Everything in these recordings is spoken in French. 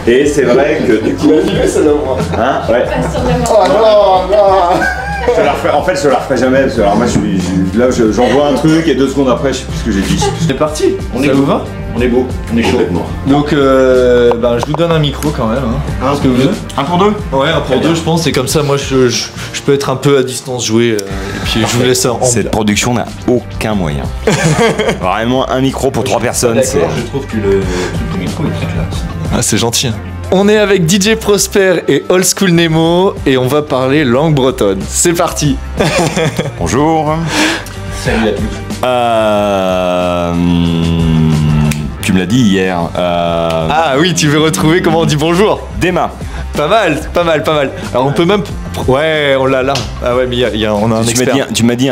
Et c'est vrai que du coup... Hein? Ouais. Oh non, non. En fait, je la referai jamais parce que alors moi, là, j'envoie un truc et 2 secondes après, je sais plus ce que j'ai dit. C'est parti. On est beau, on est beau, on est chaud. Donc, je vous donne un micro quand même. Hein. Un pour deux. Un pour deux. Ouais, un pour deux, je pense. C'est comme ça, moi, je peux être un peu à distance jouer. Et puis, je vous laisse en. Cette production n'a aucun moyen. Vraiment, un micro pour 3 personnes. Je trouve que le micro est très classe. Ah, c'est gentil. On est avec DJ Prosper et Old School Nemo et on va parler langue bretonne. C'est parti. Bonjour. Salut à tous. Tu me l'as dit hier. Ah oui, tu veux retrouver comment on dit bonjour? Dema. Pas mal, pas mal, pas mal. Alors on peut même... Ouais, on l'a là. Ah ouais, mais on a un expert. Tu m'as dit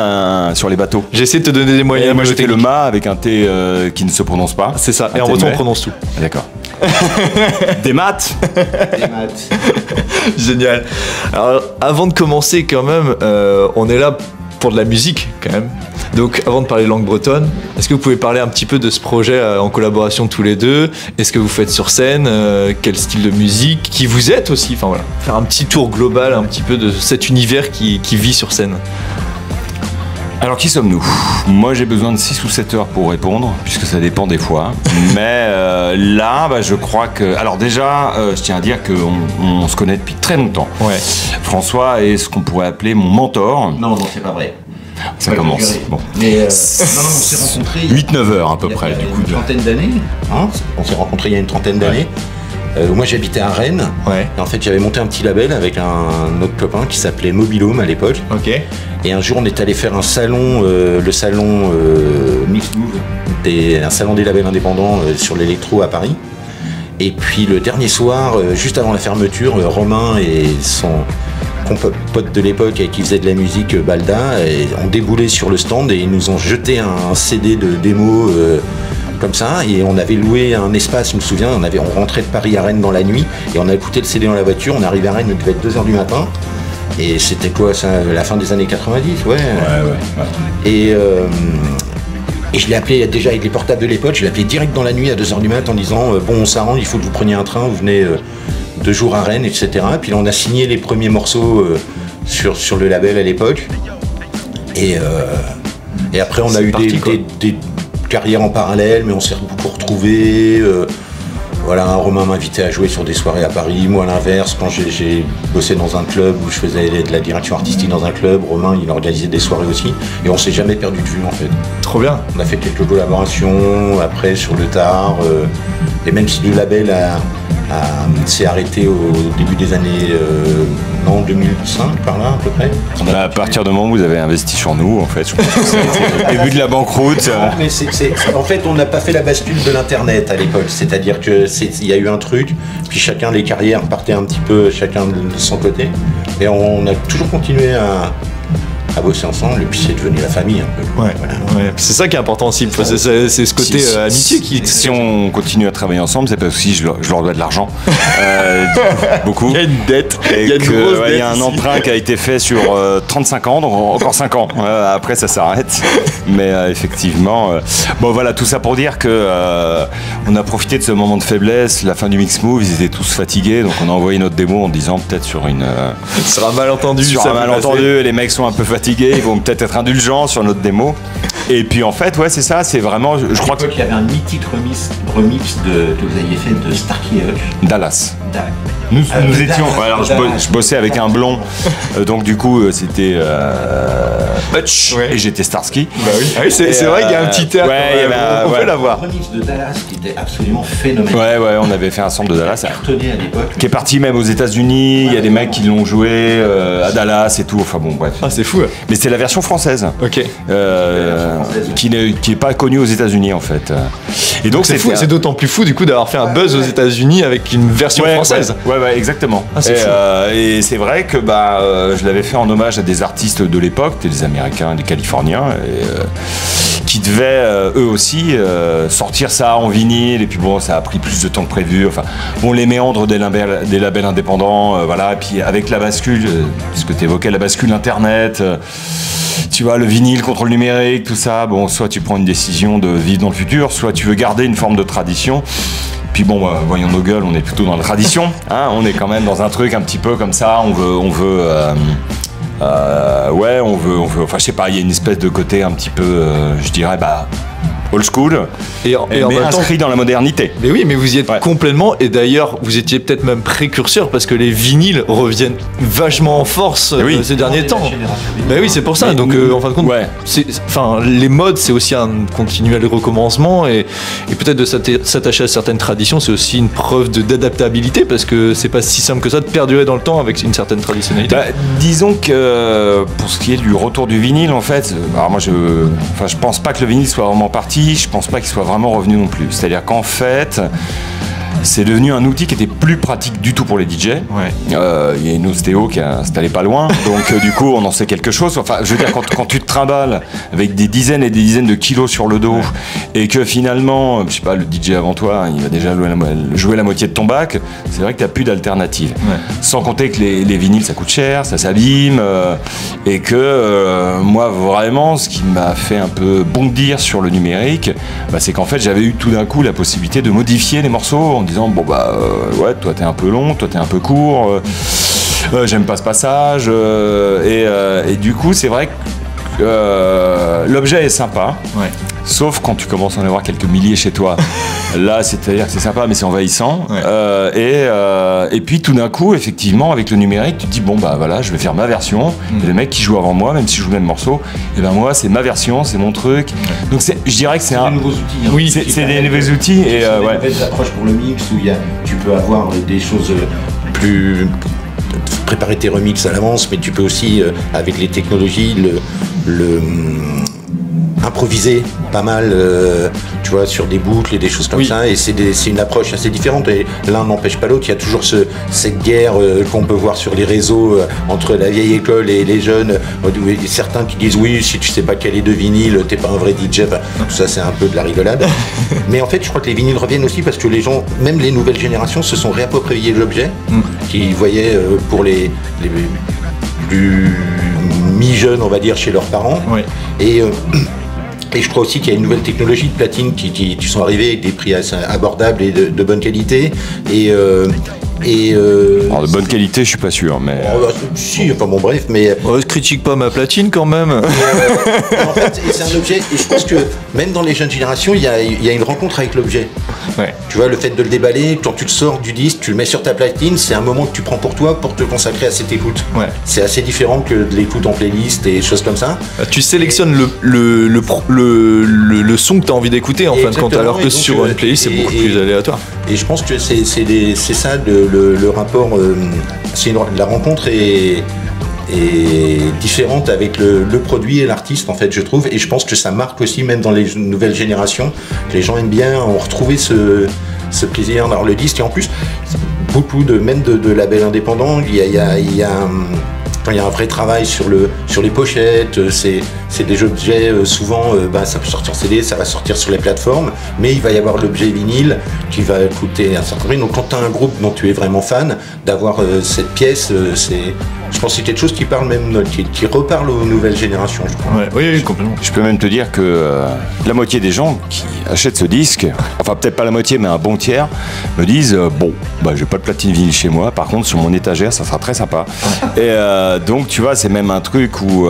sur les bateaux. J'essaie de te donner des moyens. Et moi j'ai fait le mât avec un T qui ne se prononce pas. C'est ça, et en breton on prononce tout. D'accord. Des maths. Des maths. Génial. Alors avant de commencer quand même, on est là pour de la musique quand même. Donc avant de parler langue bretonne, est-ce que vous pouvez parler un petit peu de ce projet en collaboration tous les deux? Est-ce que vous faites sur scène? Quel style de musique? Qui vous êtes aussi? Enfin voilà, faire un petit tour global un petit peu de cet univers qui vit sur scène. Alors qui sommes-nous? Moi j'ai besoin de 6 ou 7 heures pour répondre, puisque ça dépend des fois. Mais là, je crois que... Alors déjà, je tiens à dire qu'on se connaît depuis très longtemps. Ouais. François est ce qu'on pourrait appeler mon mentor. Non, c'est pas vrai. Ça commence. Bon. Mais non, on s'est rencontrés... 8-9 heures à peu près, du coup. Il y a une trentaine d'années. Hein, on s'est rencontrés il y a une trentaine d'années. Moi j'habitais à Rennes. Ouais. Et en fait j'avais monté un petit label avec un autre copain qui s'appelait Mobilhome à l'époque. Ok. Et un jour on est allé faire un salon, le salon Mixed Move, un salon des labels indépendants sur l'électro à Paris. Et puis le dernier soir, juste avant la fermeture, Romain et son pote de l'époque avec qui il faisait de la musique, Balda, ont déboulé sur le stand et ils nous ont jeté un CD de démo comme ça, et on avait loué un espace, je me souviens, on rentrait de Paris à Rennes dans la nuit et on a écouté le CD dans la voiture, on est arrivé à Rennes, il devait être 2h du matin. Et c'était quoi ça, la fin des années 90, ouais. Et je l'ai appelé déjà avec les portables de l'époque, je l'ai appelé direct dans la nuit à 2h du mat en disant bon on s'arrange, il faut que vous preniez un train, vous venez 2 jours à Rennes, etc. Puis là on a signé les premiers morceaux sur le label à l'époque. Et après on a eu des carrières en parallèle, mais on s'est beaucoup retrouvés. Voilà, Romain m'invitait à jouer sur des soirées à Paris, moi à l'inverse, quand j'ai bossé dans un club où je faisais de la direction artistique dans un club, Romain il organisait des soirées aussi, et on s'est jamais perdu de vue en fait. Trop bien. On a fait quelques collaborations après sur le tard, et même si le label s'est arrêté au début des années 2005 par là à peu près. À partir du moment où vous avez investi sur nous, en fait, je pense que c'est le début de la banqueroute. Mais en fait, on n'a pas fait la bascule de l'internet à l'époque, c'est-à-dire que il y a eu un truc, puis chacun les carrières partaient un petit peu chacun de son côté, et on a toujours continué à bosser ensemble, et puis c'est devenu la famille un peu. Ouais, voilà. Ouais. C'est ça qui est important aussi, c'est ce côté amitié qui... Si on continue à travailler ensemble, c'est parce que je leur dois de l'argent. Beaucoup. Il y a une dette, il y a une grosse dette. Il y a un emprunt qui a été fait sur 35 ans, donc encore 5 ans. Après ça s'arrête. Mais effectivement, bon voilà, tout ça pour dire que on a profité de ce moment de faiblesse, la fin du Mix Move, ils étaient tous fatigués, donc on a envoyé notre démo en disant peut-être sur une... sur un malentendu. Sur un malentendu, les mecs sont un peu fatigués, ils vont peut-être être indulgents sur notre démo. Et puis en fait, ouais, c'est ça, c'est vraiment. Je crois qu'il y avait un mythique remix que vous aviez fait de Starkey Hutch. Dallas. Nous étions. Alors je bossais avec un blond, donc du coup c'était Hutch et j'étais Starsky. Bah oui. Ah oui, c'est vrai qu'il y a un petit théâtre. Ouais, on peut l'avoir. Un remix de Dallas qui était absolument phénoménal. Ouais, on avait fait un sample de Dallas. Cartonné à l'époque. Qui est parti même aux États-Unis. Il y a des mecs qui l'ont joué à Dallas et tout. Enfin bon, bref. Ah, c'est fou. Mais c'est la version française. Ok. Qui n'est pas connue aux États-Unis en fait. Et donc c'est fou. C'est d'autant plus fou du coup d'avoir fait un buzz aux États-Unis avec une version française. Ouais, exactement. Ah, et c'est vrai que je l'avais fait en hommage à des artistes de l'époque, des Américains, des Californiens, qui devaient eux aussi sortir ça en vinyle. Et puis bon, ça a pris plus de temps que prévu. Enfin, bon, les méandres des labels indépendants, voilà. Et puis avec la bascule, ce que tu évoquais, la bascule Internet. Tu vois, le vinyle contre le numérique, tout ça. Bon, soit tu prends une décision de vivre dans le futur, soit tu veux garder une forme de tradition. Puis bon, voyons nos gueules, on est plutôt dans la tradition. Hein, on est quand même dans un truc un petit peu comme ça. On veut. Enfin, je sais pas. Il y a une espèce de côté un petit peu, je dirais, old school, et en mais même inscrit dans la modernité. Mais oui, mais vous y êtes complètement, et d'ailleurs vous étiez peut-être même précurseur parce que les vinyles reviennent vachement en force ces derniers temps. Mais oui, c'est pour ça. Donc en fin de compte, les modes, c'est aussi un continuel recommencement, et peut-être de s'attacher à certaines traditions, c'est aussi une preuve d'adaptabilité, parce que c'est pas si simple que ça de perdurer dans le temps avec une certaine traditionnalité. Disons que pour ce qui est du retour du vinyle, en fait, alors moi je pense pas que le vinyle soit vraiment parti. Je pense pas qu'il soit vraiment revenu non plus. C'est-à-dire qu'en fait, c'est devenu un outil qui était plus pratique du tout pour les DJ. Il y a une ostéo qui est installée pas loin, donc du coup on en sait quelque chose. Enfin, je veux dire, quand tu te trimbales avec des dizaines et des dizaines de kilos sur le dos, et que finalement, je sais pas, le DJ avant toi, il va déjà jouer la moitié de ton bac, c'est vrai que t'as plus d'alternative. Sans compter que les vinyles ça coûte cher, ça s'abîme, et que moi vraiment, ce qui m'a fait un peu bondir sur le numérique, c'est qu'en fait j'avais eu tout d'un coup la possibilité de modifier les morceaux en disant toi t'es un peu long, toi t'es un peu court, j'aime pas ce passage, et du coup c'est vrai que l'objet est sympa, sauf quand tu commences à en avoir quelques milliers chez toi. Là, c'est-à-dire que c'est sympa, mais c'est envahissant. Et puis tout d'un coup, effectivement, avec le numérique, tu te dis je vais faire ma version. Et le mec qui joue avant moi, même si je joue le même morceau, et moi c'est ma version, c'est mon truc. Donc je dirais que c'est des nouveaux outils. Oui, c'est des nouveaux outils. Et des nouvelles approches pour le mix où tu peux avoir des choses plus préparer tes remixes à l'avance, mais tu peux aussi avec les technologies improviser pas mal, tu vois, sur des boucles et des choses comme ça, et c'est une approche assez différente, et l'un n'empêche pas l'autre. Il y a toujours cette guerre qu'on peut voir sur les réseaux entre la vieille école et les jeunes, certains qui disent oui, si tu sais pas caler de vinyle, t'es pas un vrai DJ. Tout ça c'est un peu de la rigolade. Mais en fait je crois que les vinyles reviennent aussi parce que les gens, même les nouvelles générations, se sont réappropriés l'objet qu'ils voyaient pour les plus mi-jeunes, on va dire, chez leurs parents. Et je crois aussi qu'il y a une nouvelle technologie de platine qui sont arrivées avec des prix assez abordables et de bonne qualité. Alors de bonne qualité, je suis pas sûr, mais... si, enfin bon, bref, mais... critique pas ma platine quand même. En fait, c'est un objet, et je pense que même dans les jeunes générations, il y a une rencontre avec l'objet. Tu vois, le fait de le déballer, quand tu le sors du disque, tu le mets sur ta platine, c'est un moment que tu prends pour toi, pour te consacrer à cette écoute. C'est assez différent que de l'écoute en playlist et choses comme ça. Tu sélectionnes le son que tu as envie d'écouter, en fin de compte, alors que sur une playlist, c'est beaucoup plus aléatoire. Et je pense que c'est ça, le rapport, la rencontre est différente avec le produit et l'artiste, en fait, je trouve, et je pense que ça marque aussi, même dans les nouvelles générations, que les gens aiment bien, ont retrouvé ce plaisir dans le disque. Et en plus beaucoup de labels indépendants, il y a un vrai travail sur les pochettes, c'est des objets, souvent ça peut sortir CD, ça va sortir sur les plateformes, mais il va y avoir l'objet vinyle qui va coûter un certain prix. Donc quand tu as un groupe dont tu es vraiment fan, d'avoir cette pièce, je pense que c'est quelque chose qui parle même, qui reparle aux nouvelles générations, je crois. Oui, complètement. Je peux même te dire que la moitié des gens qui achètent ce disque, enfin peut-être pas la moitié, mais un bon tiers, me disent j'ai pas de platine vinyle chez moi, par contre sur mon étagère ça sera très sympa. Et donc tu vois, c'est même un truc où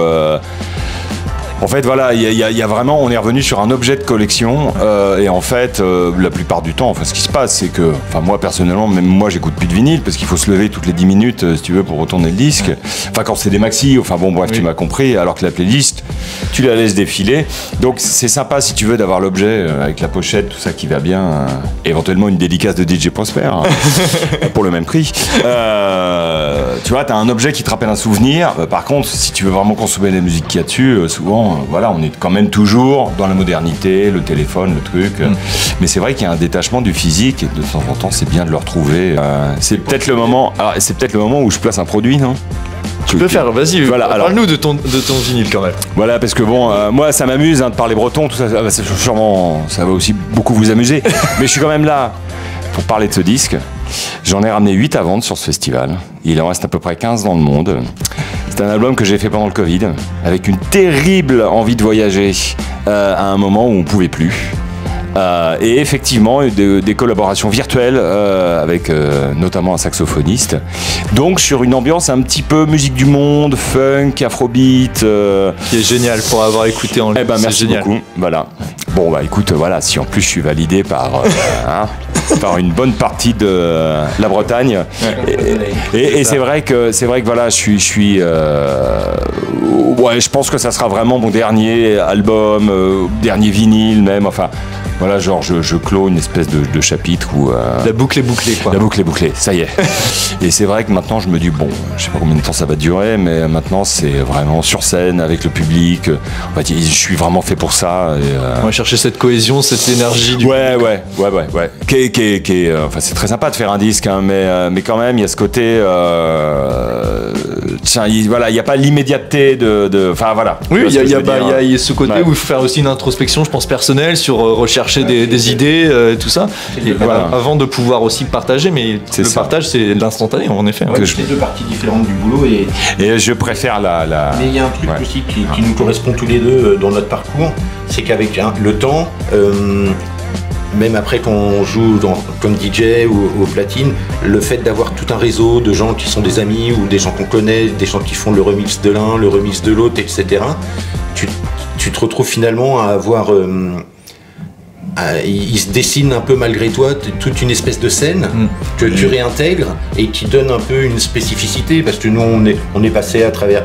en fait, voilà, il y a vraiment, on est revenu sur un objet de collection, et en fait, la plupart du temps, ce qui se passe, c'est que, moi personnellement, même moi, j'écoute plus de vinyle parce qu'il faut se lever toutes les 10 minutes, si tu veux, pour retourner le disque. Quand c'est des maxi, tu m'as compris, alors que la playlist, tu la laisses défiler. Donc, c'est sympa, si tu veux, d'avoir l'objet avec la pochette, tout ça qui va bien, éventuellement une dédicace de DJ Prosper, pour le même prix. Tu vois, t'as un objet qui te rappelle un souvenir. Par contre, si tu veux vraiment consommer la musique qu'il y a dessus, souvent, on est quand même toujours dans la modernité, le téléphone, le truc. Mais c'est vrai qu'il y a un détachement du physique, et de temps en temps, c'est bien de le retrouver. C'est peut-être le moment où je place un produit, non ? Tu peux faire, vas-y, parle-nous de ton vinyle quand même. Voilà, parce que moi ça m'amuse de parler breton, tout ça, sûrement, ça va aussi beaucoup vous amuser. Mais je suis quand même là pour parler de ce disque. J'en ai ramené 8 à vendre sur ce festival. Il en reste à peu près 15 dans le monde. C'est un album que j'ai fait pendant le Covid, avec une terrible envie de voyager à un moment où on ne pouvait plus. Et effectivement, des collaborations virtuelles avec notamment un saxophoniste. Donc sur une ambiance un petit peu musique du monde, funk, afrobeat. Qui est génial pour avoir écouté en live. Eh ben, merci beaucoup. Voilà. Bon bah écoute, voilà, si en plus je suis validé par par une bonne partie de la Bretagne. Et c'est vrai que voilà, je suis ouais, je pense que ça sera vraiment mon dernier album, dernier vinyle même. Enfin, voilà, genre je clôt une espèce de chapitre où la boucle est bouclée, quoi. La boucle est bouclée, ça y est. Et c'est vrai que maintenant je me dis bon, je sais pas combien de temps ça va durer, mais maintenant c'est vraiment sur scène avec le public. En fait, je suis vraiment fait pour ça. On va chercher cette cohésion, cette énergie du ouais. Enfin, c'est très sympa de faire un disque, hein, mais quand même il y a ce côté. Tiens, voilà, il n'y a pas l'immédiateté de. Enfin voilà. Oui, il y a ce côté où il faut faire aussi une introspection, je pense, personnelle sur rechercher des idées, tout ça. Et voilà, avant de pouvoir aussi partager, mais le partage, c'est l'instantané, en effet. Ouais, c'est deux parties différentes du boulot et je préfère la. Mais il y a un truc aussi qui nous correspond tous les deux dans notre parcours, c'est qu'avec le temps. Même après qu'on joue comme DJ ou au platine, le fait d'avoir tout un réseau de gens qui sont des amis ou des gens qu'on connaît, des gens qui font le remix de l'un, le remix de l'autre, etc. Tu te retrouves finalement à avoir... il se dessine un peu malgré toi toute une espèce de scène que tu réintègres et qui donne un peu une spécificité, parce que nous on est passé à travers...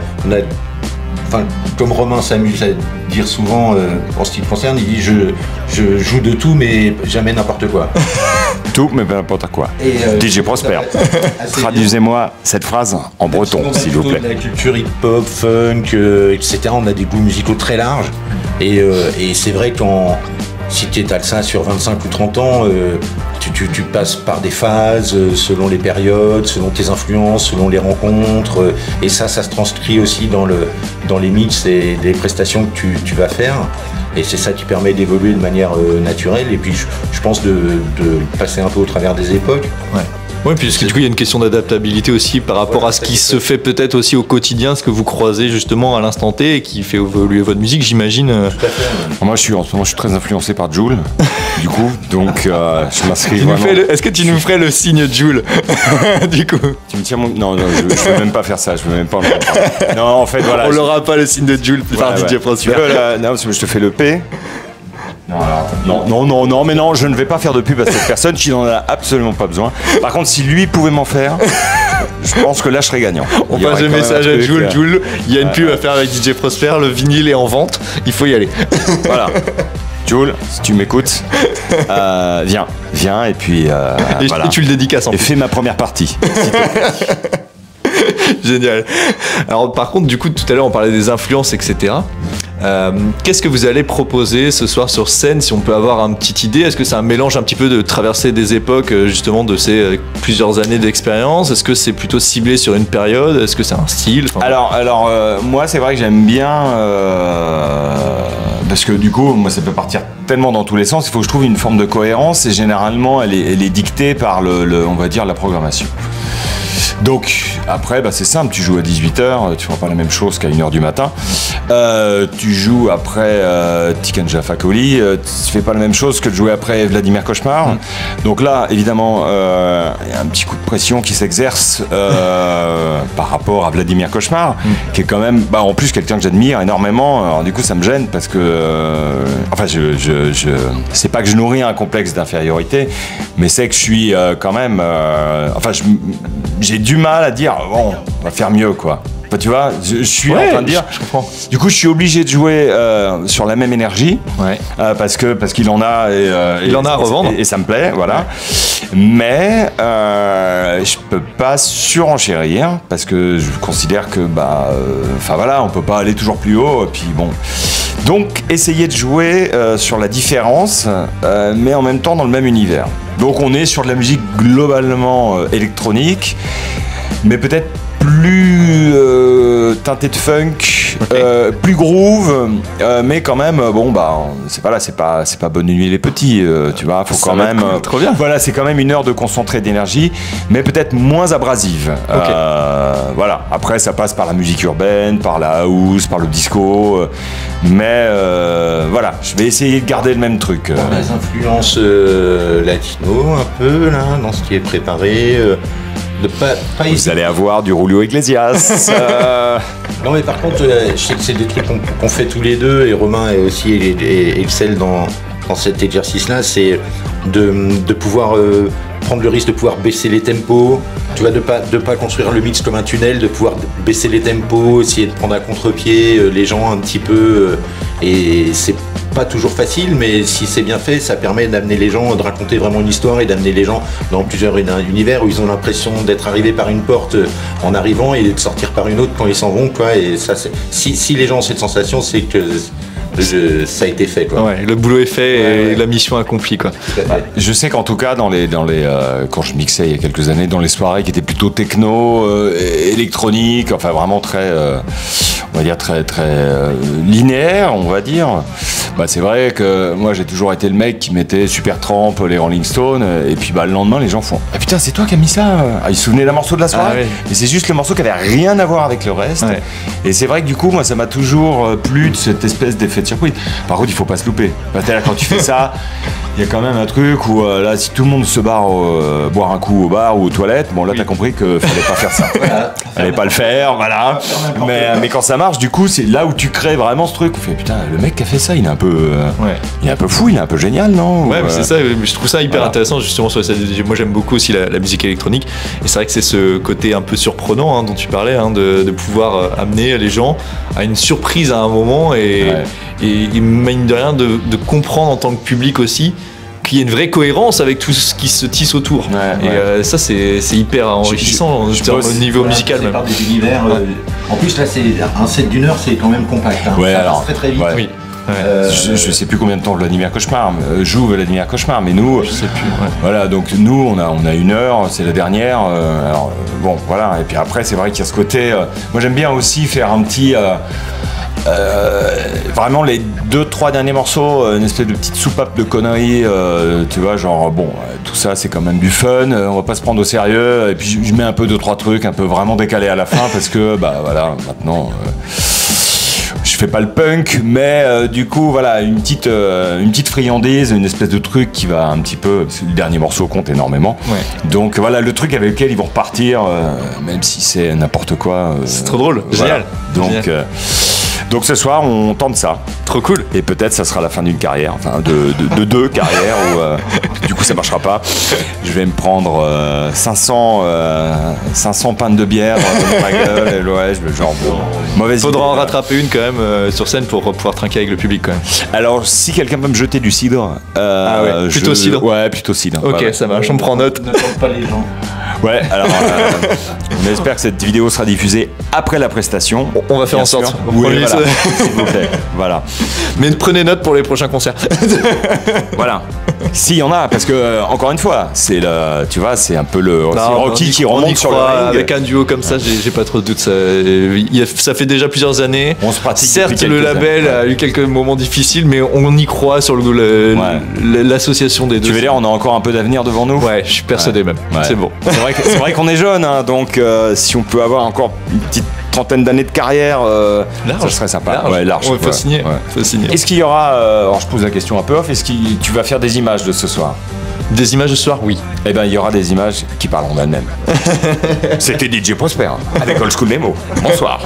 Enfin, comme Romain s'amuse à dire souvent en ce qui te concerne, il dit je joue de tout mais jamais n'importe quoi. Tout mais n'importe quoi. DJ Prosper, traduisez-moi cette phrase en breton, s'il vous plaît. De la culture hip-hop, funk, etc. On a des goûts musicaux très larges et c'est vrai si tu étales ça sur 25 ou 30 ans, tu passes par des phases selon les périodes, selon tes influences, selon les rencontres. Et ça se transcrit aussi dans les mix et les prestations que tu vas faire. Et c'est ça qui permet d'évoluer de manière naturelle. Et puis je pense de passer un peu au travers des époques. Ouais. Oui, puisque du coup il y a une question d'adaptabilité aussi par rapport à ce qui se fait peut-être aussi au quotidien, ce que vous croisez justement à l'instant T et qui fait évoluer votre musique, j'imagine. Tout à fait. Moi en ce moment je suis très influencé par Jul, du coup, donc je m'inscris vraiment. Est-ce que tu nous ferais le signe Jul du coup? Tu me tiens mon... Non, je veux même pas faire ça, je veux même pas. Non, en fait voilà. On l'aura pas le signe de Jul par DJ Prosper. Non, je te fais le P. Non, mais non, je ne vais pas faire de pub à cette personne qui n'en a absolument pas besoin. Par contre, si lui pouvait m'en faire, je pense que là, je serais gagnant. On passe le message à Jul. Jul, il y a une pub à faire avec DJ Prosper, le vinyle est en vente, il faut y aller. Voilà. Jul, si tu m'écoutes, viens et puis voilà. Et tu le dédicaces en plus. Et fais ma première partie, s'il te plaît. Génial. Alors par contre, du coup, tout à l'heure on parlait des influences, etc. Qu'est-ce que vous allez proposer ce soir sur scène, si on peut avoir une petite idée? Est-ce que c'est un mélange un petit peu de traverser des époques, justement de ces plusieurs années d'expérience? Est-ce que c'est plutôt ciblé sur une période? Est-ce que c'est un style? Alors moi c'est vrai que j'aime bien parce que du coup moi ça peut partir tellement dans tous les sens, il faut que je trouve une forme de cohérence et généralement elle est dictée par on va dire la programmation. Donc après c'est simple, tu joues à 18h, tu feras pas la même chose qu'à 1h du matin. Tu joues après Tiken Jah Fakoly, tu fais pas la même chose que de jouer après Vladimir Cauchemar. Donc là évidemment il y a un petit coup de pression qui s'exerce par rapport à Vladimir Cauchemar, qui est quand même en plus quelqu'un que j'admire énormément. Alors du coup ça me gêne parce que enfin c'est pas que je nourris un complexe d'infériorité, mais c'est que je suis quand même j'ai du mal à dire bon, on va faire mieux quoi. Enfin, tu vois, je suis en train de dire. Je comprends. Du coup, je suis obligé de jouer sur la même énergie, parce qu'il en a il en a à revendre et ça me plaît, voilà. Mais je peux pas surenchérir parce que je considère que on peut pas aller toujours plus haut. Et puis bon. Donc, essayer de jouer sur la différence, mais en même temps dans le même univers. Donc, on est sur de la musique globalement électronique, mais peut-être plus teintée de funk Plus groove, mais quand même, bon bah, c'est pas bonne nuit les petits, tu vois, faut quand même. Cool, trop bien. Voilà, c'est quand même une heure de concentré d'énergie, mais peut-être moins abrasive. Voilà. Après, ça passe par la musique urbaine, par la house, par le disco, mais voilà, je vais essayer de garder le même truc. Les influences latino un peu là, dans ce qui est préparé. Vous allez avoir du Julio Iglesias. Non mais par contre, je sais que c'est des trucs qu'on fait tous les deux, et Romain est aussi excelle dans cet exercice-là, c'est de pouvoir prendre le risque de pouvoir baisser les tempos, tu vois, de pas construire le mix comme un tunnel, de pouvoir baisser les tempos, essayer de prendre à contre-pied les gens un petit peu, et c'est pas toujours facile, mais si c'est bien fait, ça permet d'amener les gens, de raconter vraiment une histoire et d'amener les gens dans plusieurs univers où ils ont l'impression d'être arrivés par une porte en arrivant et de sortir par une autre quand ils s'en vont, quoi. Et ça, si les gens ont cette sensation, c'est que ça a été fait, quoi. Ouais, le boulot est fait et la mission accomplie, quoi. Je sais qu'en tout cas, quand je mixais il y a quelques années, dans les soirées qui étaient plutôt techno, électronique, enfin vraiment très, on va dire très linéaire, on va dire. Bah, c'est vrai que moi j'ai toujours été le mec qui mettait Supertramp, les Rolling Stones, et puis bah, le lendemain les gens font « Ah putain, c'est toi qui as mis ça ?» Ils se souvenaient d'un morceau de la soirée, mais c'est juste le morceau qui avait rien à voir avec le reste. Et c'est vrai que du coup, moi ça m'a toujours plu de cette espèce d'effet de circuit. Par contre, il faut pas se louper. C'est-à-dire quand tu fais ça, il y a quand même un truc où là, si tout le monde se barre boire un coup au bar ou aux toilettes, bon là t'as compris qu'il fallait pas faire ça. Fallait pas le faire, voilà. Mais quand ça marche, du coup, c'est là où tu crées vraiment ce truc. On fait putain, le mec qui a fait ça, il est un peu il est un peu fou, il est un peu génial, non? Ouais, mais c'est ça, je trouve ça hyper intéressant justement sur cette. Moi j'aime beaucoup aussi la musique électronique, et c'est vrai que c'est ce côté un peu surprenant dont tu parlais, de pouvoir amener les gens à une surprise à un moment, et mine de rien de comprendre en tant que public aussi qu'il y a une vraie cohérence avec tout ce qui se tisse autour. Ça c'est hyper enrichissant au niveau musical même. Des univers, en plus là c'est un set d'une heure, c'est quand même compact. Ça passe très très vite. Oui. Je sais plus combien de temps Vladimir Cauchemar joue Vladimir Cauchemar, mais nous, je sais plus. Voilà, donc nous on a une heure, c'est la dernière. Alors bon, voilà. Et puis après, c'est vrai qu'il y a ce côté. Moi, j'aime bien aussi faire un petit. Vraiment les 2-3 derniers morceaux, une espèce de petite soupape de conneries, tu vois, genre bon, tout ça c'est quand même du fun, on va pas se prendre au sérieux, et puis je mets un peu 2-3 trucs un peu vraiment décalés à la fin parce que bah voilà, maintenant je fais pas le punk, mais du coup voilà, une petite friandise, une espèce de truc qui va un petit peu, parce que le dernier morceau compte énormément, donc voilà le truc avec lequel ils vont repartir, même si c'est n'importe quoi. C'est trop drôle, voilà. Génial. Donc ce soir, on tente ça. Trop cool. Et peut-être ça sera la fin d'une carrière, enfin de deux carrières où du coup ça marchera pas. Je vais me prendre 500 pintes de bière dans ma gueule. Et ouais, genre mauvaise idée. Faudra en rattraper une quand même sur scène pour pouvoir trinquer avec le public quand même. Alors si quelqu'un peut me jeter du cidre, plutôt cidre. Ouais, plutôt cidre. Ok, ça marche. On prend note. Ne tente pas les gens. Ouais, alors on espère que cette vidéo sera diffusée après la prestation. On va faire en sorte. Oui, voilà, s'il vous plaît. Voilà. Mais prenez note pour les prochains concerts. Voilà. S'il y en a, parce que encore une fois, c'est tu vois, c'est un peu le Rocky qui remonte sur le ring. Avec un duo comme ça, j'ai pas trop de doute. Ça fait déjà plusieurs années. On se pratique. Certes, le label a eu quelques moments difficiles, mais on y croit sur l'association des deux. Tu veux dire, on a encore un peu d'avenir devant nous? Ouais, je suis persuadé même. Ouais. C'est bon. C'est vrai qu'on est jeune, donc si on peut avoir encore une petite trentaine d'années de carrière, ça serait sympa. Large. Faut signer. Faut signer. Est-ce qu'il y aura, alors je pose la question un peu off, est-ce que tu vas faire des images de ce soir? Des images de ce soir, oui. Eh bien, il y aura des images qui parleront d'elles-mêmes. C'était DJ Prosper avec Old School Nemo. Bonsoir.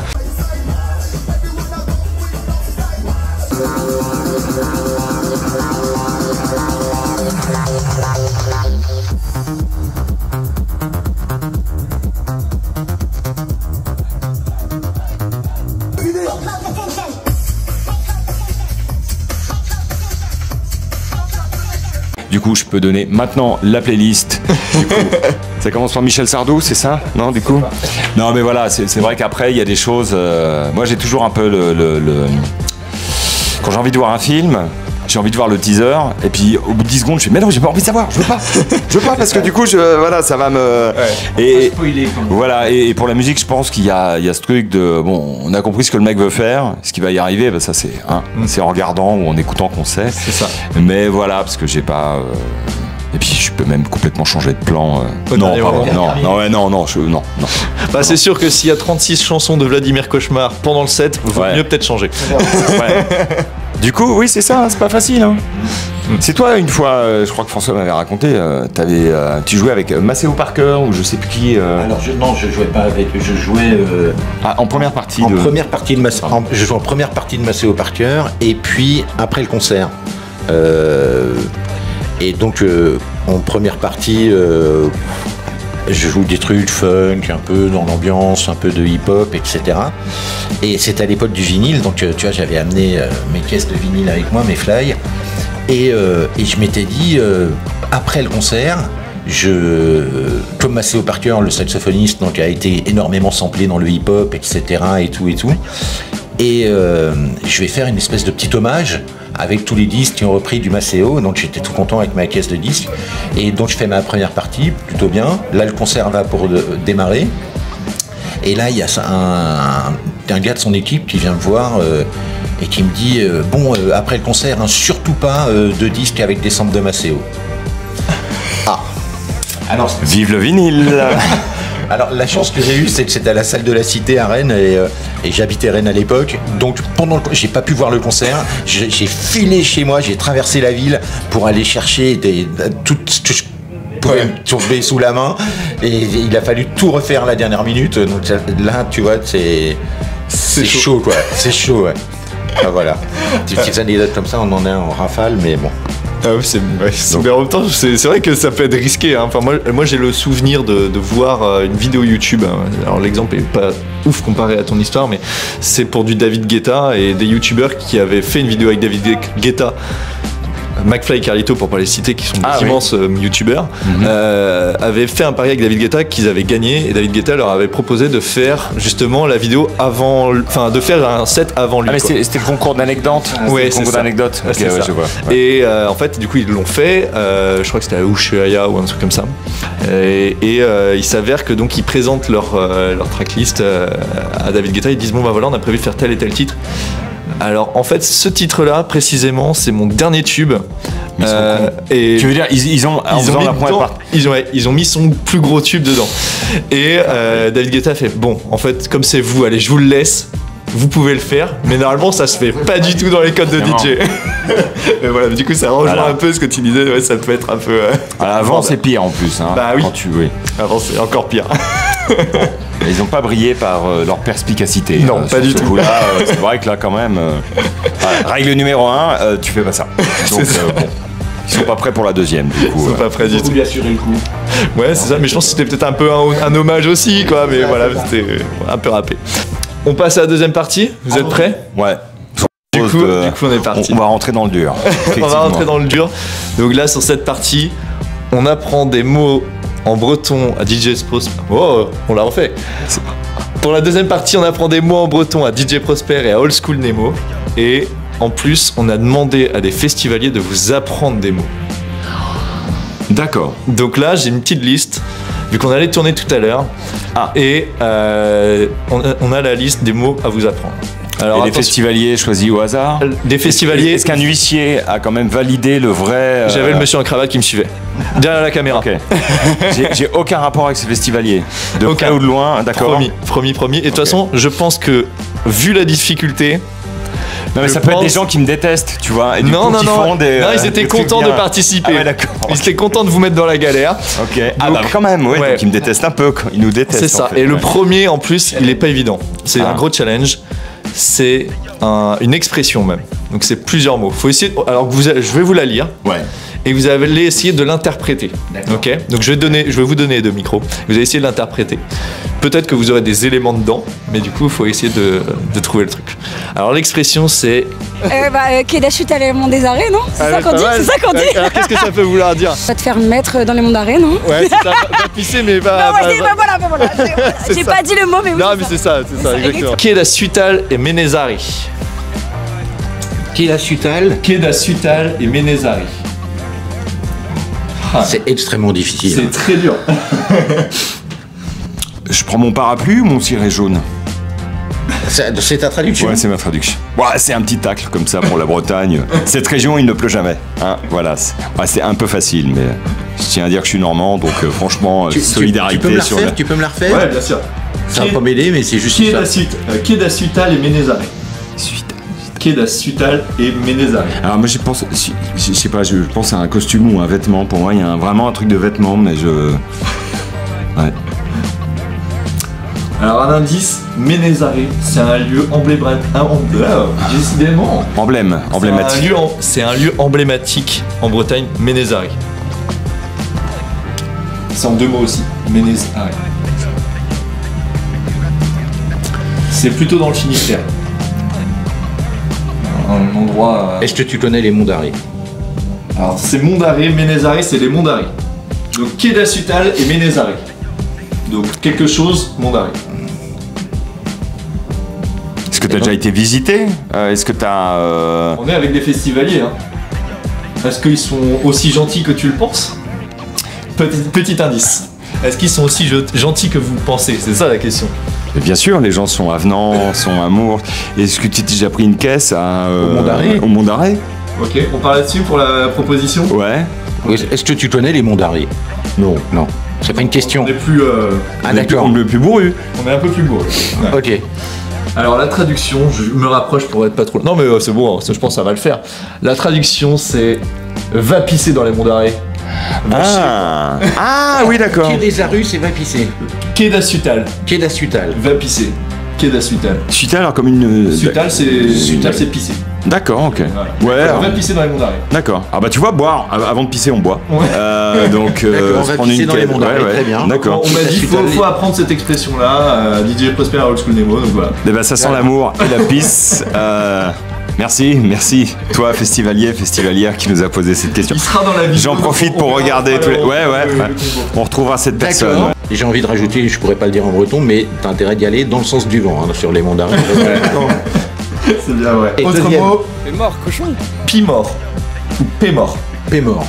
Du coup, je peux donner maintenant la playlist. Du coup, ça commence par Michel Sardou, c'est ça? Non, du coup? Non, mais voilà, c'est vrai qu'après, il y a des choses... moi, j'ai toujours un peu quand j'ai envie de voir un film, j'ai envie de voir le teaser, et puis au bout de 10 secondes, je fais mais non, j'ai pas envie de savoir, je veux pas, parce que du coup, voilà, ça va me. Et voilà, et pour la musique, je pense qu'il y a ce truc de bon, on a compris ce que le mec veut faire, ce qui va y arriver, bah, ça c'est en regardant ou en écoutant qu'on sait. C'est ça. Mais voilà, parce que j'ai pas. Et puis je peux même complètement changer de plan. Non, non. Bah c'est sûr que s'il y a 36 chansons de Vladimir Cauchemar pendant le set, vaut mieux peut-être changer. Ouais. Du coup, oui, c'est ça, c'est pas facile. Hein. C'est toi, une fois, je crois que François m'avait raconté, tu jouais avec Maceo Parker ou je sais plus qui. Alors je jouais pas avec, je jouais en première partie. Je jouais en première partie de Maceo Parker et puis après le concert. Et donc en première partie, je joue des trucs funk, un peu dans l'ambiance, un peu de hip-hop, etc. Et c'était à l'époque du vinyle, donc tu vois, j'avais amené mes caisses de vinyle avec moi, mes fly. Et je m'étais dit, après le concert, comme Maceo Parker, le saxophoniste, donc, a été énormément samplé dans le hip-hop, etc. et tout. Et je vais faire une espèce de petit hommage avec tous les disques qui ont repris du Maceo, donc j'étais tout content avec ma caisse de disques. Et donc je fais ma première partie, plutôt bien. Là, le concert va pour démarrer. Et là, il y a un gars de son équipe qui vient me voir et qui me dit après le concert, hein, surtout pas de disques avec des samples de Maceo. Ah. Alors, vive le vinyle. Alors la chance que j'ai eue, c'est que c'était à la salle de la Cité à Rennes et j'habitais Rennes à l'époque. Donc j'ai pas pu voir le concert. J'ai filé chez moi, j'ai traversé la ville pour aller chercher tout ce que je pouvais me tomber sous la main. Et il a fallu tout refaire la dernière minute. Donc là, tu vois, c'est chaud quoi. C'est chaud, ouais. Ah, voilà. Des petites anecdotes comme ça, on en a en rafale, mais bon. Ah oui, mais en même temps, c'est vrai que ça peut être risqué. Hein. Enfin, moi j'ai le souvenir de voir une vidéo YouTube. Hein. Alors l'exemple est pas ouf comparé à ton histoire, mais c'est pour du David Guetta et des YouTubeurs qui avaient fait une vidéo avec David Guetta. McFly et Carlito, pour pas les citer, qui sont des immenses youtubeurs, avaient fait un pari avec David Guetta qu'ils avaient gagné, et David Guetta leur avait proposé de faire justement la vidéo de faire un set avant lui. Ah, mais c'était le concours d'anecdotes. Ouais, c'est ça. d'anecdotes. Okay, ouais, je vois. Ouais. Et en fait, du coup, ils l'ont fait. Je crois que c'était à Ushuaïa ou un truc comme ça. Et il s'avère que donc ils présentent leur tracklist à David Guetta. Ils disent bon bah voilà, on a prévu de faire tel et tel titre. Alors en fait ce titre-là précisément c'est mon dernier tube. Et tu veux dire ils ont mis son plus gros tube dedans. Et David Guetta fait bon en fait comme c'est vous, allez je vous le laisse. Vous pouvez le faire, mais normalement ça se fait pas du tout dans les codes de DJ. Mais voilà, du coup ça rejoint un peu ce que tu disais, ouais, ça peut être un peu. Avant c'est pire en plus. Hein, bah oui. Avant c'est encore pire. Ils n'ont pas brillé par leur perspicacité. Non, pas du tout. Là, c'est vrai que là, quand même, règle numéro 1, tu fais pas ça. Donc, bon, ils sont pas prêts pour la deuxième. Du coup, ils sont pas prêts du tout. Lui assurer le coup. Ouais, c'est ça. Mais je pense que c'était peut-être un peu un hommage aussi, quoi. Mais voilà, c'était un peu râpé. On passe à la deuxième partie. Vous êtes prêts ? Ouais. Du coup, on est parti. On va rentrer dans le dur. On va rentrer dans le dur. Donc là, sur cette partie, on apprend des mots en breton à DJ Prosper. Oh, on l'a refait. Pour la deuxième partie, on apprend des mots en breton à DJ Prosper et à Old School Nemo. Et en plus, on a demandé à des festivaliers de vous apprendre des mots. D'accord. Donc là, j'ai une petite liste, vu qu'on allait tourner tout à l'heure. Et on a la liste des mots à vous apprendre. Alors, et les festivaliers choisis au hasard ? Des festivaliers. Est-ce qu'un huissier a quand même validé le vrai J'avais le monsieur en cravate qui me suivait. Derrière la caméra. Ok. J'ai aucun rapport avec ces festivaliers. De près ou de loin, d'accord ? Promis. Et de toute façon, je pense que, vu la difficulté. Non mais ça peut être des gens qui me détestent, tu vois. Et non, ils étaient contents de participer. Ah ouais, d'accord. Ils étaient contents de vous mettre dans la galère. Ok. Donc, quand même, ouais. Donc ils me détestent un peu. Ils nous détestent. C'est ça. En fait, et le premier, en plus, il est pas évident. C'est un gros challenge. C'est une expression même. Donc c'est plusieurs mots. Faut essayer. Alors je vais vous la lire. Ouais. Et vous allez essayer de l'interpréter. Ok. Donc je vais vous donner 2 micros. Vous allez essayer de l'interpréter. Peut-être que vous aurez des éléments dedans, mais du coup, il faut essayer de trouver le truc. Alors l'expression, c'est. Kedachut à les monts des arrêts, non ? C'est ça qu'on dit. C'est ça qu'on dit. Alors qu'est-ce que ça peut vouloir dire ? Va te faire mettre dans les monts d'arrêt, non ? Ouais, c'est ça. Va pisser, mais va. Voilà. J'ai pas dit le mot, mais oui. Non, mais c'est ça, exactement. Kedachut et Menezari. Keda Sutal. Keda Sutal et Ménézari. Ah, C'est extrêmement difficile. c'est très dur. Je prends mon parapluie ou mon ciré jaune? C'est ta traduction. Ouais, c'est ma traduction. Ouais, c'est un petit tacle comme ça pour la Bretagne. Cette région, il ne pleut jamais. Hein, voilà, c'est un peu facile, mais je tiens à dire que je suis normand, donc franchement, solidarité tu peux me la sur refaire, tu peux me la refaire. Ouais, bien sûr. Ça va pas m'aider, mais c'est juste ça. Keda Sutal et Ménézari. Keda Sutal et Ménézari. Alors moi, je pense, je sais pas, je pense à un costume ou un vêtement. Pour moi, il y a vraiment un truc de vêtement, mais ouais. Alors un indice, Ménézari, c'est un lieu décidément. Emblématique. C'est un lieu emblématique en Bretagne, Ménézari. C'est en deux mots aussi, Ménézari. C'est plutôt dans le Finistère. Un endroit... Est-ce que tu connais les monts d'Arrée? Alors c'est Mont d'Arrée, Ménézari, c'est les monts d'Arrée. Donc Keda Sutal et Ménézari. Donc quelque chose, Mont d'Arrée. Est-ce que tu as déjà été visité? Est-ce que tu as... On est avec des festivaliers. Hein. Est-ce qu'ils sont aussi gentils que tu le penses? Petit indice. Est-ce qu'ils sont aussi gentils que vous pensez? C'est ça la question. Et bien sûr, les gens sont avenants, sont amour. Est-ce que tu t'es déjà pris une caisse Au Mont d'Arrée? Au Mont d'Arrée? Ok, on part là-dessus pour la proposition? Ouais. Est-ce que tu connais les monts d'Arrée? Non. Non. C'est pas une question. On est plus... Ah d'accord. On est plus bourru. On est un peu plus beau. Ouais. Ok. Alors la traduction, je me rapproche pour être pas trop... Non mais c'est bon, je pense que ça va le faire. La traduction c'est « Va pisser dans les monts d'Arrée ». Ah oui, d'accord. Keda c'est va pisser. Keda Sutal. Keda Sutal. Va pisser. Keda Sutal. Sutal, alors comme une... Sutal c'est pisser. D'accord, ok. Voilà. Ouais. Alors, va pisser dans les monts d'Arrée. D'accord. Ah bah tu vois, boire, avant de pisser, on boit. Ouais. Donc, on va pisser dans les monts d'Arrée, très bien. D'accord. On m'a dit faut apprendre cette expression-là, DJ Prosper à Old School Nemo, donc voilà. Eh ben, ça sent l'amour et la pisse. Merci. Toi, festivalière qui nous a posé cette question. Il sera dans la vidéo. J'en profite pour regarder tous les... Ouais. On retrouvera cette personne. Ouais. Et j'ai envie de rajouter, je pourrais pas le dire en breton, mais t'as intérêt d'y aller dans le sens du vent, hein, sur les monts d'Arrée. C'est bien, ouais. Et Autre deuxième. mot, Mort, cochon. Pimort. Ou Pémort. Pémort.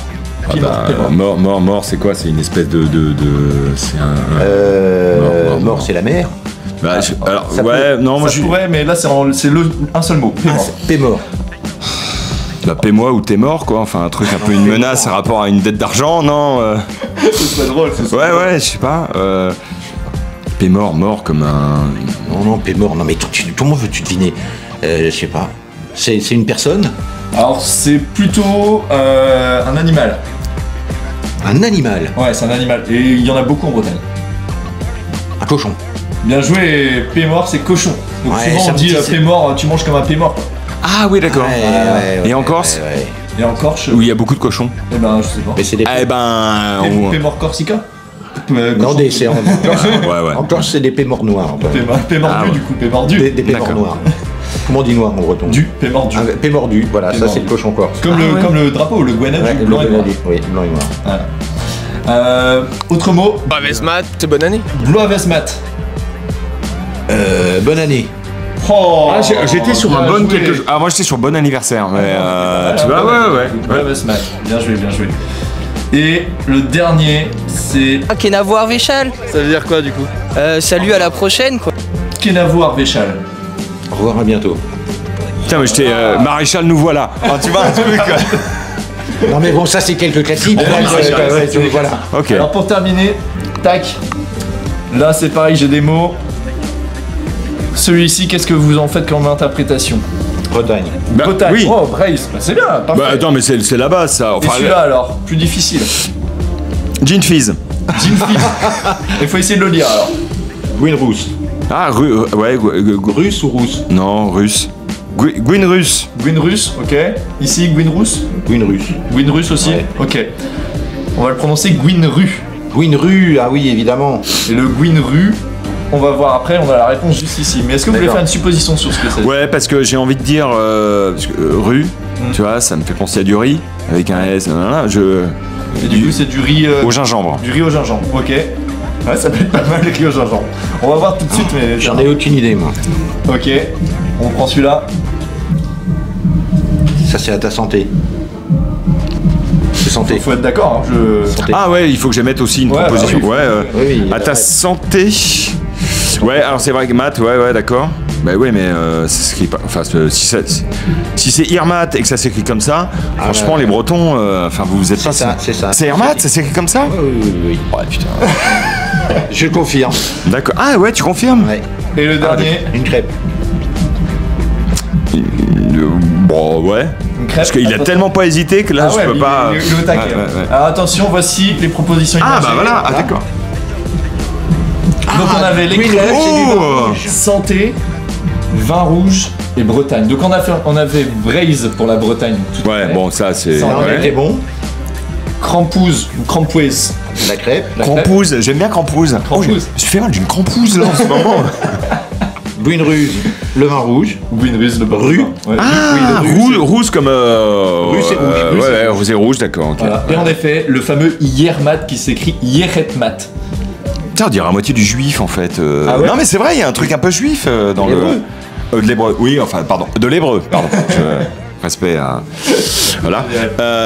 Mort, c'est quoi? C'est une espèce de... C'est un... Mort, c'est la mer. Bah, alors, ça ouais, non, moi Ça je... pourrait, mais là c'est un seul mot. Pémort. Pémort. Bah, paie-moi ou t'es mort, quoi. Enfin, un truc un peu une menace par rapport à une dette d'argent, non Ce serait drôle, Ouais, je sais pas. Mort comme un... Non, Pémort. Non, mais comment veux-tu deviner? Je sais pas. C'est une personne? Alors c'est plutôt un animal. Un animal? Ouais, c'est un animal. Et il y en a beaucoup en Bretagne. Un cochon. Bien joué, Pémort c'est cochon. Donc Ouais, souvent ça on me dit dit, c'est- Pémort, tu manges comme un Pémort. Ah oui, d'accord. Ouais, Et en Corse? ouais. Et en Corse, Où il y a beaucoup de cochons. eh ben je sais pas. Mais c'est des... Eh ben... Pémort Corsica? Non, c'est en Corse. Ouais. En Corse, c'est des pémorts noirs. Pémordu du coup, Pémordu. Des pémorts D'accord. noirs. Comment on dit noir en breton? Pémordu. Pémordu, voilà, ça Pémordu. c'est le cochon corse. Comme le drapeau, le Guanadu, Ouais, blanc et noir. oui, blanc et noir. Voilà. Autre mot, Bavesmat, c'est bonne année. Bloavesmat. Bonne année. Oh, j'étais sur bien un bon joué. quelque chose. Ah, moi j'étais sur bon anniversaire, mais tu vois, ouais. Bloavesmat. Bien joué. Et le dernier, c'est Kenavo Arvéchal. Ça veut dire quoi du coup? Salut, à la prochaine quoi. Kenavo Arvéchal. Au revoir, à bientôt. Putain, mais j'étais maréchal, nous voilà. Ah, tu vois un truc. Non mais bon, ça c'est quelques classiques. Voilà. Ok. Alors pour terminer, tac. Là c'est pareil, j'ai des mots. Celui-ci, qu'est-ce que vous en faites comme interprétation? Bretagne. Bah, Bretagne. oui. Oh, Brace, bah, c'est bien, parfait. Bah attends, mais c'est la base ça. Et Enfin, celui-là alors, plus difficile. Gin Fizz. Gin Fizz. Il faut essayer de le lire alors. Gwynruss. Ah, Russe ou rousse? Non, russe. Gwyn russe. Gwynruss, ok. Ici, Gwynruss. Gwynruss. Gwynruss aussi, Ouais. ok. On va le prononcer Gwynru. Gwynru, ah oui, évidemment. Et le Gwynru, on va voir après, on a la réponse juste ici. Mais est-ce que vous voulez D'accord. faire une supposition sur ce que c'est? Ouais, parce que j'ai envie de dire parce que, rue, tu vois, ça me fait penser à du riz avec un S. Et du coup, c'est du riz. Au gingembre. Du riz au gingembre, ok. Ouais, ça peut être pas mal le riz au gingembre. On va voir tout de suite, mais. J'en ai aucune idée, moi. Ok, on prend celui-là. Ça, c'est à ta santé. Santé. Faut être d'accord. Hein, Ah ouais, il faut que j'émette aussi une Ouais, proposition. bah ouais, oui, à ta santé. Ouais, alors c'est vrai que Matt, ouais, d'accord. Bah ouais, mais ça s'écrit pas. Enfin, si c'est Irmat et que ça s'écrit comme ça, franchement, les Bretons, enfin, vous êtes pas. C'est ça. C'est Irmat, ça s'écrit comme ça? Oui. Ouais, putain. Je confirme. D'accord. Ah ouais, tu confirmes? Ouais. Et le dernier, Une crêpe. Bon, ouais. une crêpe. Parce qu'il a tellement pas hésité que là, je peux pas. Il est au taquet. Ouais. Alors attention, voici les propositions. Ah imagées. bah voilà, ah d'accord. Donc on avait les oui, crêpes, Oh santé, vin rouge et Bretagne. Donc on avait Braise pour la Bretagne. Tout Ouais, bon, ça c'est. Ça, On ouais. était bon. Crampouze ou Crampouez. La crêpe. Crampouze, j'aime bien Crampouze. Crampouze. Je fais mal d'une Crampouze là en ce moment. Bouine ruse. Le vin rouge. Ou une ruse, le bar. Rue. Ouais. Ah, rouge comme. Rue, c'est rouge. Ouais, rouge et rouge, d'accord. ok. Voilà. Et en effet, le fameux Yermat qui s'écrit Yeretmat. Tiens, on dirait à moitié du juif en fait. Ah ouais Non, mais c'est vrai, il y a un truc un peu juif dans L'hébreu. de l'hébreu. Oui, enfin, pardon. De l'hébreu, pardon. Respect à. Voilà.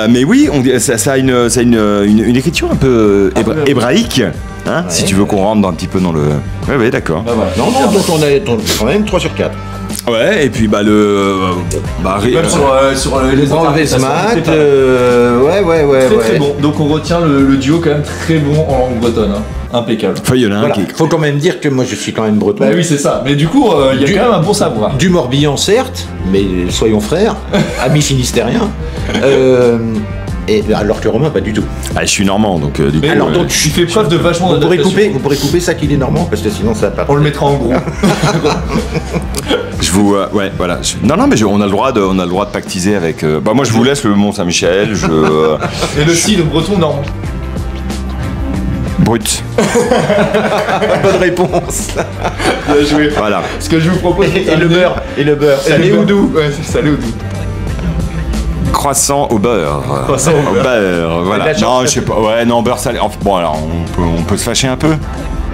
Mais oui, ça a une écriture un peu hébraïque. Hein, si tu veux qu'on rentre un petit peu dans le. Ouais, d'accord. Bah voilà. Non, donc on a quand même 3 sur 4. Ouais, et puis bah le. Même sur les Enlevé mat, mat. Ouais. très bon. Donc on retient le duo quand même très bon en langue bretonne. Hein. Impeccable. Feuillelin Voilà. qui. Faut quand même dire que moi je suis quand même breton. Bah oui, c'est ça. Mais du coup, il y a quand même un bon savoir. Du Morbihan certes, mais soyons frères, amis finistériens. Et alors que Romain pas du tout. Ah, je suis normand donc du coup. Mais alors, donc tu fais preuve de vachement Vous pourrez d'adaptation. couper ça qu'il est normand parce que sinon ça part. On le mettra en gros. Je vous. Ouais, voilà. Non, mais on a le droit de pactiser avec. Bah, moi, je vous laisse le Mont-Saint-Michel. Et le si, le breton normand. Brut. Bonne réponse. Bien joué. Voilà. Ce que je vous propose. Et le beurre. Salé ou doux? Ouais, c'est salé ou doux. Croissant au beurre. Croissant au beurre. Voilà. Avec la Non, chance. je sais pas. Ouais, non, beurre salé. Enfin, bon, alors, on peut se fâcher un peu.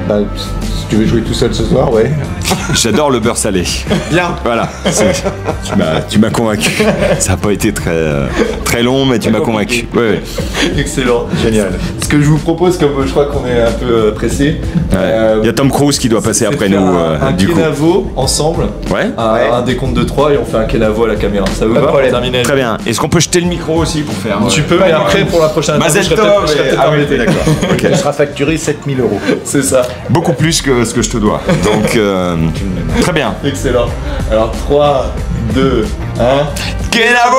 Bah, si tu veux jouer tout seul ce soir, ouais. J'adore le beurre salé. Bien. Voilà. Tu m'as convaincu. Ça n'a pas été très long, mais tu m'as convaincu. Ouais. Excellent. Génial. Ce que je vous propose, comme je crois qu'on est un peu pressé, Il y a Tom Cruise qui doit passer c'est après de faire nous, un du coup. Kenavo ensemble, Ouais. un décompte de 3 et on fait un Kenavo à la caméra. Ça vous Pas de va pour problème. terminer? Très bien. Est-ce qu'on peut jeter le micro aussi pour faire. Tu peux, mais après pour la prochaine interview, Mazel je serai tov, peut-être ah oui, embêté. d'accord. Ok. Tu seras facturé 7000 €. C'est ça. Beaucoup plus que ce que je te dois. Donc, très bien. Excellent. Alors 3, 2, 1. Kenavo!